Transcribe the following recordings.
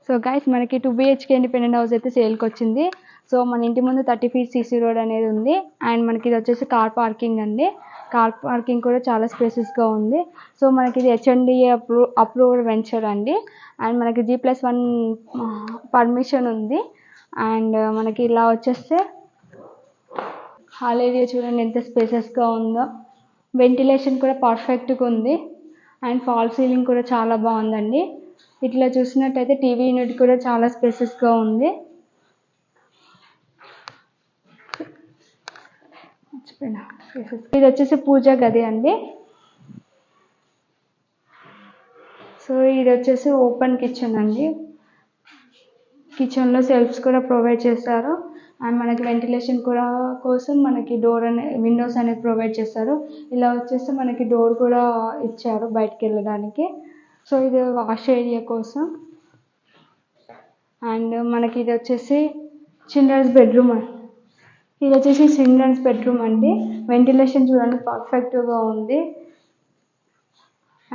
So guys మనకి 2 BHK independent house అయితే సేల్కి వచ్చింది. సో మన ఇంటి ముందు 30 feet CC రోడ్ అనేది ఉంది. అండ్ మనకి ఇది వచ్చేసి కార్ పార్కింగ్ అండి. కార్ పార్కింగ్ కూడా చాలా స్పేసెస్గా ఉంది. సో మనకి ఇది HMDA అప్రూవ్డ్ వెంచర్ అండి. అండ్ మనకి G+1 పర్మిషన్ ఉంది. అండ్ మనకి ఇలా వచ్చేస్తే హాల్ ఏరియా చూడండి ఎంత స్పేసెస్గా ఉందో. వెంటిలేషన్ కూడా పర్ఫెక్ట్గా ఉంది. అండ్ ఫాల్ సీలింగ్ కూడా చాలా బాగుందండి. ఇట్లా చూసినట్టయితే టీవీ యూనిట్ కూడా చాలా స్పేసెస్గా ఉంది. ఇది వచ్చేసి పూజా గది అండి. సో ఇది వచ్చేసి ఓపెన్ కిచెన్ అండి. కిచెన్లో సెల్ఫ్స్ కూడా ప్రొవైడ్ చేస్తారు. అండ్ మనకి వెంటిలేషన్ కూడా కోసం మనకి విండోస్ అనేది ప్రొవైడ్ చేస్తారు. ఇలా వచ్చేసి మనకి డోర్ కూడా ఇచ్చారు బయటికి వెళ్ళడానికి. సో ఇది వాష్ ఏరియా కోసం. అండ్ మనకి ఇది వచ్చేసి చిల్డ్రన్స్ బెడ్రూమ్ అండి. వెంటిలేషన్ చూడండి పర్ఫెక్ట్గా ఉంది.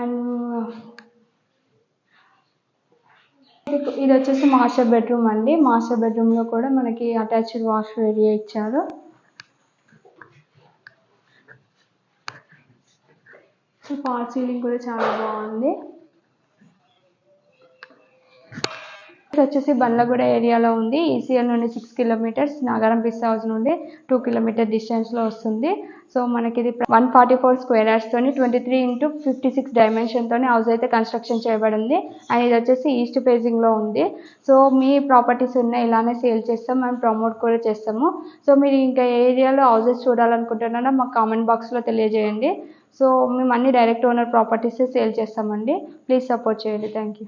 అండ్ ఇది వచ్చేసి మాస్టర్ బెడ్రూమ్ అండి. మాస్టర్ బెడ్రూమ్లో కూడా మనకి అటాచ్డ్ వాష్ ఏరియా ఇచ్చారు. ఫాల్ సీలింగ్ కూడా చాలా బాగుంది. ఇది వచ్చేసి బండ్లగూడ ఏరియాలో ఉంది. ECL నుండి 6 kilometers, నాగారం పిస్తా హౌస్ నుండి 2 kilometer డిస్టెన్స్లో వస్తుంది. సో మనకి ఇది 144 square yards తోని 23x56 డైమెన్షన్ తోని హౌస్ అయితే కన్స్ట్రక్షన్ చేయబడింది. అండ్ ఇది వచ్చేసి ఈస్ట్ ఫేజింగ్లో ఉంది. సో మీ ప్రాపర్టీస్ ఉన్నాయి ఇలానే సేల్ చేస్తాం, మేము ప్రమోట్ కూడా చేస్తాము. సో మీరు ఇంకా ఏ ఏరియాలో హౌసెస్ చూడాలనుకుంటున్నారో మాకు కామెంట్ బాక్స్లో తెలియజేయండి. సో మేము అన్ని డైరెక్ట్ ఓనర్ ప్రాపర్టీసే సేల్ చేస్తామండి. ప్లీజ్ సపోర్ట్ చేయండి. Thank you.